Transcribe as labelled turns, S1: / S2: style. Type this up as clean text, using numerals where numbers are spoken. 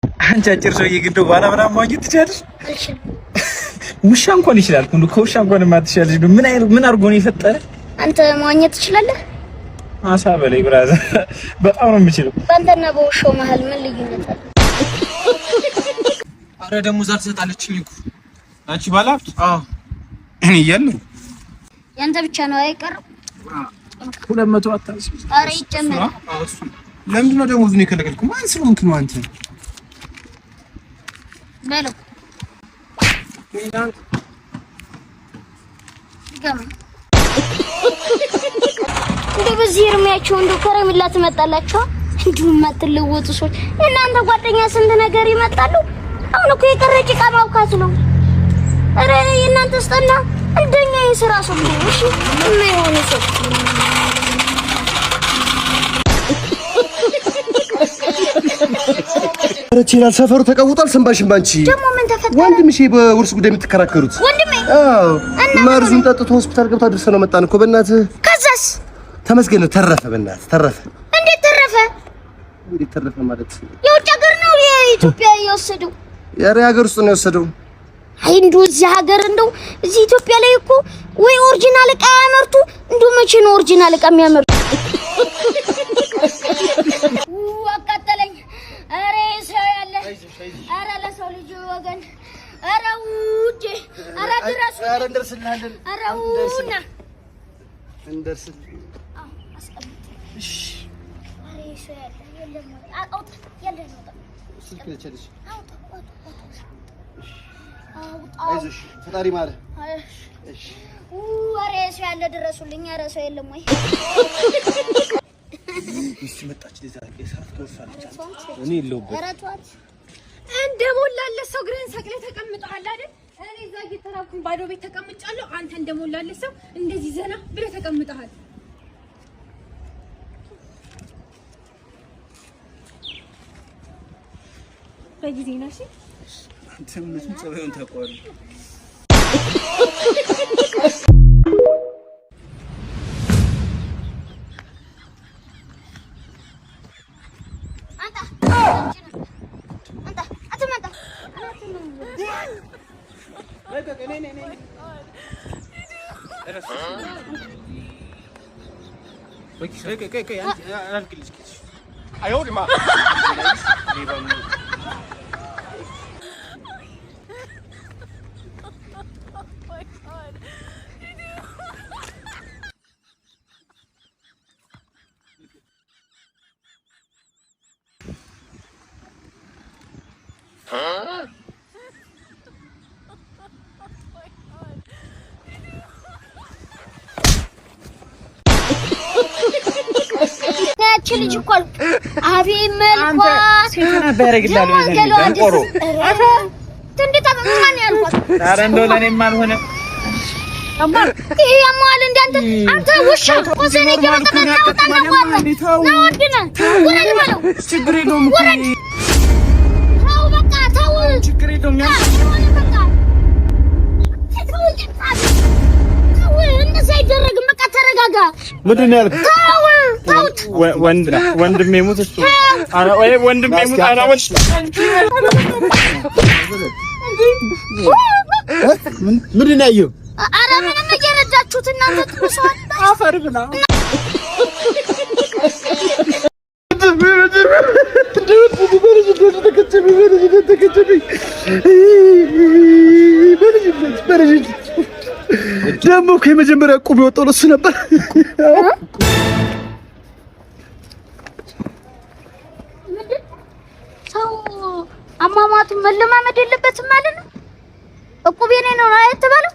S1: አንቺ አጭር ሰውዬ ግድ ባላ ብራም ማግኘት ትችያለሽ?
S2: እሺ
S1: ውሻ እንኳን ይችላል ሁሉ ከውሻ እንኳን ማትችያለሽ። ምን አርጎ ነው የፈጠረ?
S2: አንተ ማግኘት ትችላለህ?
S1: አሳ በላይ ብራዘር በጣም ነው የምችለው።
S2: ባንተና በውሻው መሃል ምን ልዩነት አለ?
S1: አረ ደሞ ዛት ሰጣለችኝ እኮ አንቺ ባላፍት። አዎ እኔ እያለሁ
S2: ያንተ ብቻ ነው አይቀርም።
S1: 200 አታስ።
S2: አረ ይጨመር።
S1: አዎ እሱ ለምንድን ነው ደሞዝ ነው የከለከልኩ? ማን ስለሆንክ ነው አንተ?
S2: በለው ገማ እንዴ በዚህ እርሜያቸው እንደው ከረሚላ ትመጣላችሁ እንዴ የማትለወጡ ሰዎች እናንተ ጓደኛ ስንት ነገር ይመጣሉ። አሁን እኮ የቀረ ጭቃ ማውካት ነው። አረ እናንተ ስጠና እንደኛ የሥራ ሰው ነው። እሺ የማይሆን ሰው
S3: አረቺናል ሰፈሩ ተቀውጧል። ሰንባሽን ባንቺ
S2: ደሞ ምን ተፈጠረ?
S3: ወንድምሽ በውርስ ጉዳይ የምትከራከሩት
S2: ወንድሜ?
S3: አዎ መርዙን ጠጥቶ ሆስፒታል ገብታ ድርሰነው መጣን እኮ። በእናትህ
S2: ከዛስ?
S3: ተመስገን ነው ተረፈ። በእናትህ ተረፈ።
S2: እንዴት ተረፈ?
S3: እንዴት ተረፈ ማለት
S2: የውጭ ሀገር ነው የኢትዮጵያ የወሰደው?
S3: ያሬ ሀገር ውስጥ ነው የወሰደው።
S2: አይ እንደው እዚህ ሀገር እንደው እዚህ ኢትዮጵያ ላይ እኮ ወይ ኦሪጂናል ዕቃ ያመርቱ። እንደው መቼ ነው ኦሪጂናል ዕቃ የሚያመርቱ? አቃጠለኝ። አረ ሰው ያለ አረ ለሰው ልጅ ወገን አረ ውጪ አረ ድረሱ
S3: አረ እንደርስልሃለን።
S2: አረ ውና
S3: እንደርስል
S2: አስቀምጥ። እሺ አረ ሰው ያለ የለም አውጣ ያለ ነው
S3: ስልክ ለቸልሽ
S2: አውጣ
S3: አይዞሽ ፈጣሪ ማረ።
S2: እሺ አረ ሰው ያለ ድረሱልኝ። አረ ሰው የለም ወይ
S3: እሺ መጣች ለዛሬ ሰዓት ተወሳለች። እኔ የለውበት
S2: አራቷት
S4: እንደሞላለ ሰው ግሬን ሰቅለ ተቀምጠሃል አይደል? እኔ እዛ እየተራኩኝ ባዶ ቤት ተቀምጫለሁ። አንተ እንደሞላለ ሰው እንደዚህ ዘና ብለህ ተቀምጠሃል። በጊዜ ነሽ
S1: አንተ ምንም ጸባዩን ታውቀዋለህ።
S2: ያቺ ልጅ እኮ አቤት መልኳ
S1: ሴት ነበር ይላል በዚህ ቆሮ
S2: አረ እንዴት አመጣን ያልኳት።
S1: ኧረ እንደው ለኔም አልሆነ
S2: አማር ይሄ ያማል እንዳንተ አንተ ውሻ ወሰኔ ከመጣና ወጣና ነው ወድና ወረድ በለው
S1: ችግር የለውም እኮ
S2: ታው በቃ ታው
S1: ችግር የለውም ያ
S2: በቃ ታው እንደዛ አይደረግም። በቃ ተረጋጋ።
S3: ምንድን ነው ያልኩት?
S1: ወንድሜ ሙት እሱ አረ ወይ ወንድሜ ሙት አረ ወሽ
S3: ምንድን ነው ያየው?
S2: አረ ምንም እየረዳችሁት እናንተ ትመስዋል።
S1: አፈር ብላ
S3: ደግሞ እኮ የመጀመሪያ ቁብ የወጣው ለእሱ ነበር።
S2: ሰው አሟሟቱን መለማመድ የለበትም ማለት ነው። እቁብ የኔ ነው አይተባለው